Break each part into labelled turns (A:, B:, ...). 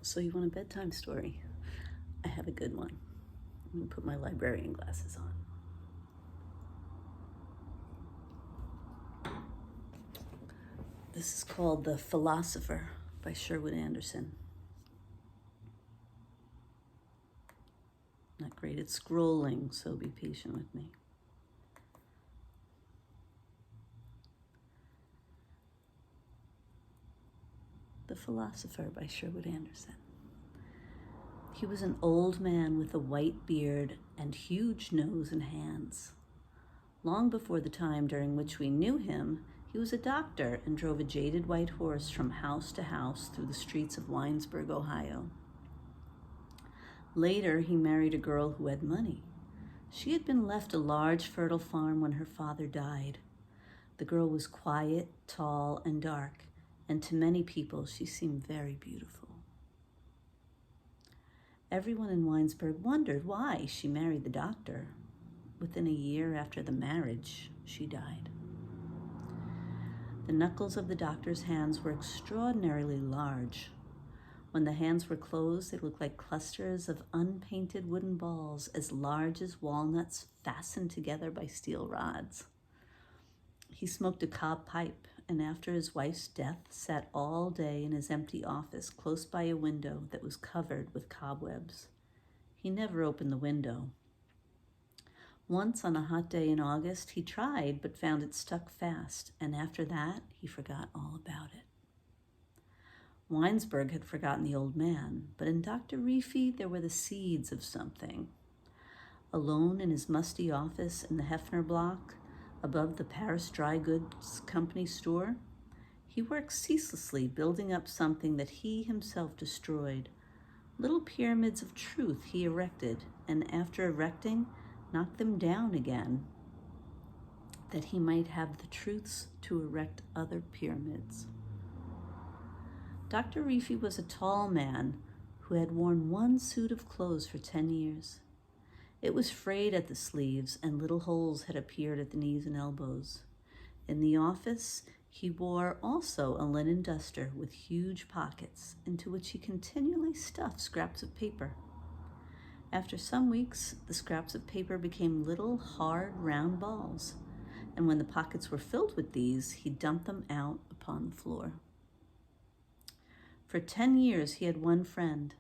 A: So you want a bedtime story? I have a good one. I'm going to put my librarian glasses on. This is called The Philosopher by Sherwood. Not great at scrolling, so be patient with me. The Philosopher by Sherwood. He was an old man with a white beard and huge nose and hands. Long before the time during which we knew him, he was a doctor and drove a jaded white horse from house to house through the streets of Winesburg, Ohio. Later, he married a girl who had money. She had been left a large, fertile farm when her father died. The girl was quiet, tall, and dark, and to many people she seemed very beautiful. Everyone in Winesburg wondered why she married the doctor. Within a year after the marriage, she died. The knuckles of the doctor's hands were extraordinarily large. When the hands were closed, they looked like clusters of unpainted wooden balls as large as walnuts fastened together by steel rods. He smoked a cob pipe, and after his wife's death, sat all day in his empty office close by a window that was covered with cobwebs. He never opened the window. Once on a hot day in August, he tried but found it stuck fast, and after that, he forgot all about it. Winesburg had forgotten the old man, but in Dr. Reefy there were the seeds of something. Alone in his musty office in the Hefner block, above the Paris Dry Goods Company store, he worked ceaselessly building up something that he himself destroyed. Little pyramids of truth he erected, and after erecting, knocked them down again, that he might have the truths to erect other pyramids. Dr. Reefy was a tall man who had worn one suit of clothes for 10 years. It was frayed at the sleeves, and little holes had appeared at the knees and elbows. In the office, he wore also a linen duster with huge pockets, into which he continually stuffed scraps of paper. After some weeks, the scraps of paper became little, hard, round balls, and when the pockets were filled with these, he dumped them out upon the floor. For 10 years, he had one friend,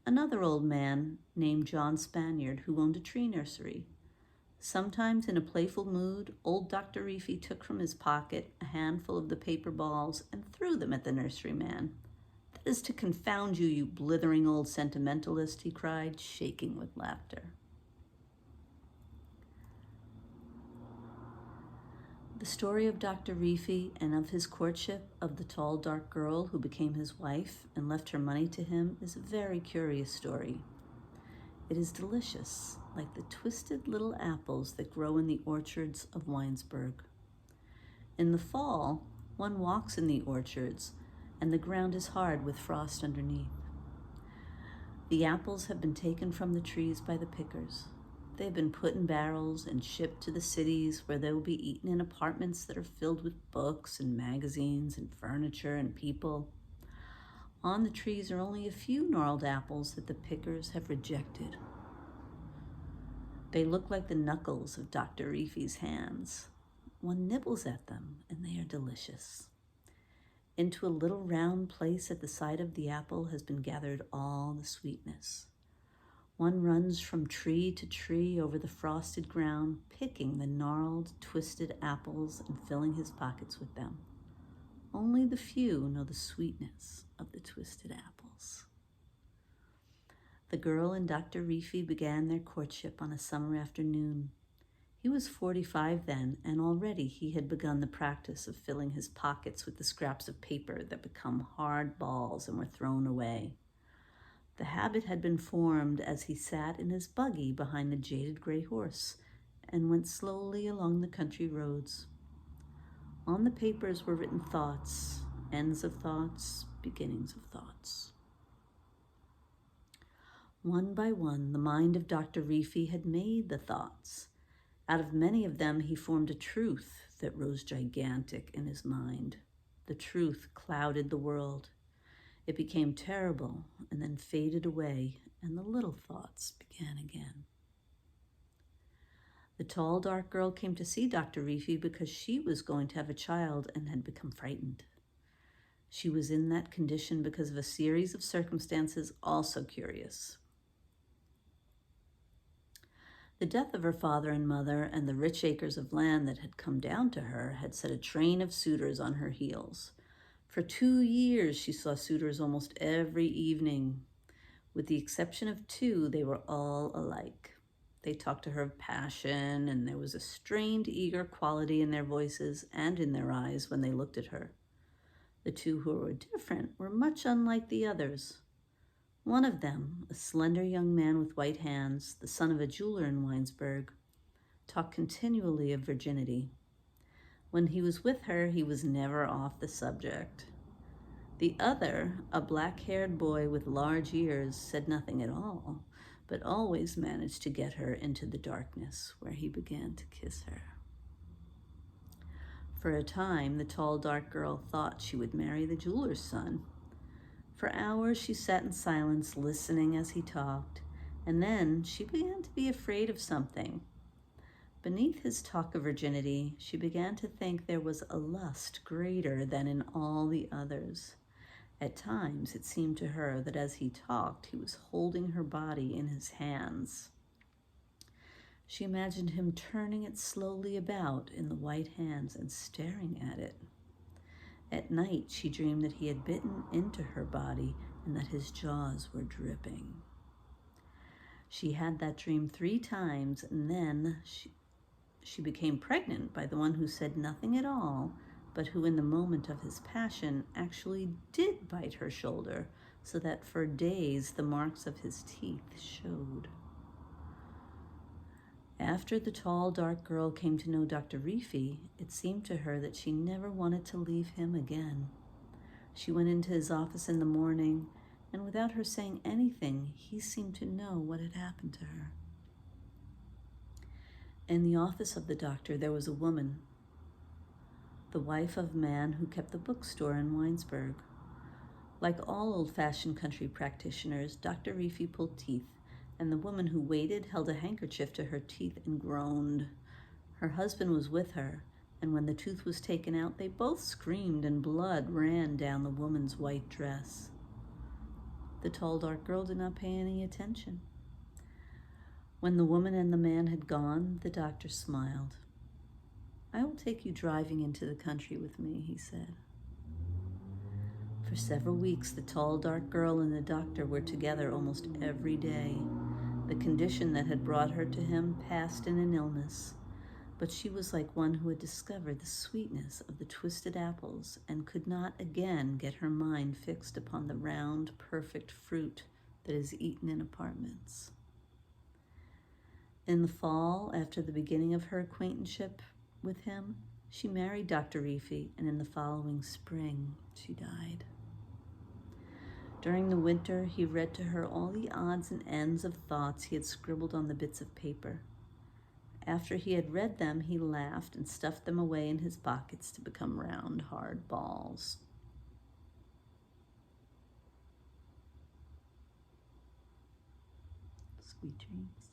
A: another old man named John Spaniard, who owned a tree nursery. Sometimes, in a playful mood, old Dr. Reefy took from his pocket a handful of the paper balls and threw them at the nurseryman. "That is to confound you, you blithering old sentimentalist," he cried, shaking with laughter. The story of Dr. Reefy and of his courtship of the tall, dark girl who became his wife and left her money to him is a very curious story. It is delicious, like the twisted little apples that grow in the orchards of Winesburg. In the fall, one walks in the orchards, and the ground is hard with frost underneath. The apples have been taken from the trees by the pickers. They have been put in barrels and shipped to the cities, where they will be eaten in apartments that are filled with books and magazines and furniture and people. On the trees are only a few gnarled apples that the pickers have rejected. They look like the knuckles of Dr. Reefy's hands. One nibbles at them, and they are delicious. Into a little round place at the side of the apple has been gathered all the sweetness. One runs from tree to tree over the frosted ground, picking the gnarled, twisted apples and filling his pockets with them. Only the few know the sweetness of the twisted apples. The girl and Dr. Reefy began their courtship on a summer afternoon. He was 45 then, and already he had begun the practice of filling his pockets with the scraps of paper that become hard balls and were thrown away. The habit had been formed as he sat in his buggy behind the jaded gray horse and went slowly along the country roads. On the papers were written thoughts, ends of thoughts, beginnings of thoughts. One by one, the mind of Dr. Reefy had made the thoughts. Out of many of them, he formed a truth that rose gigantic in his mind. The truth clouded the world. It became terrible and then faded away, and the little thoughts began again. The tall, dark girl came to see Dr. Reefy because she was going to have a child and had become frightened. She was in that condition because of a series of circumstances also curious. The death of her father and mother and the rich acres of land that had come down to her had set a train of suitors on her heels. For 2 years, she saw suitors almost every evening. With the exception of 2, they were all alike. They talked to her of passion, and there was a strained, eager quality in their voices and in their eyes when they looked at her. The 2 who were different were much unlike the others. One of them, a slender young man with white hands, the son of a jeweler in Winesburg, talked continually of virginity. When he was with her, he was never off the subject. The other, a black-haired boy with large ears, said nothing at all, but always managed to get her into the darkness, where he began to kiss her. For a time, the tall, dark girl thought she would marry the jeweler's son. For hours, she sat in silence, listening as he talked, and then she began to be afraid of something. Beneath his talk of virginity, she began to think there was a lust greater than in all the others. At times, it seemed to her that as he talked, he was holding her body in his hands. She imagined him turning it slowly about in the white hands and staring at it. At night, she dreamed that he had bitten into her body and that his jaws were dripping. She had that dream 3 times, and then she became pregnant by the one who said nothing at all, but who in the moment of his passion actually did bite her shoulder, so that for days the marks of his teeth showed. After the tall, dark girl came to know Dr. Reefy, it seemed to her that she never wanted to leave him again. She went into his office in the morning, and without her saying anything, he seemed to know what had happened to her. In the office of the doctor, there was a woman, the wife of a man who kept the bookstore in Winesburg. Like all old-fashioned country practitioners, Dr. Reefy pulled teeth, and the woman who waited held a handkerchief to her teeth and groaned. Her husband was with her, and when the tooth was taken out, they both screamed and blood ran down the woman's white dress. The tall, dark girl did not pay any attention. When the woman and the man had gone, the doctor smiled. "I will take you driving into the country with me," he said. For several weeks, the tall, dark girl and the doctor were together almost every day. The condition that had brought her to him passed in an illness, but she was like one who had discovered the sweetness of the twisted apples and could not again get her mind fixed upon the round, perfect fruit that is eaten in apartments. In the fall, after the beginning of her acquaintanceship with him, she married Dr. Reefy, and in the following spring, she died. During the winter, he read to her all the odds and ends of thoughts he had scribbled on the bits of paper. After he had read them, he laughed and stuffed them away in his pockets to become round, hard balls. Sweet dreams.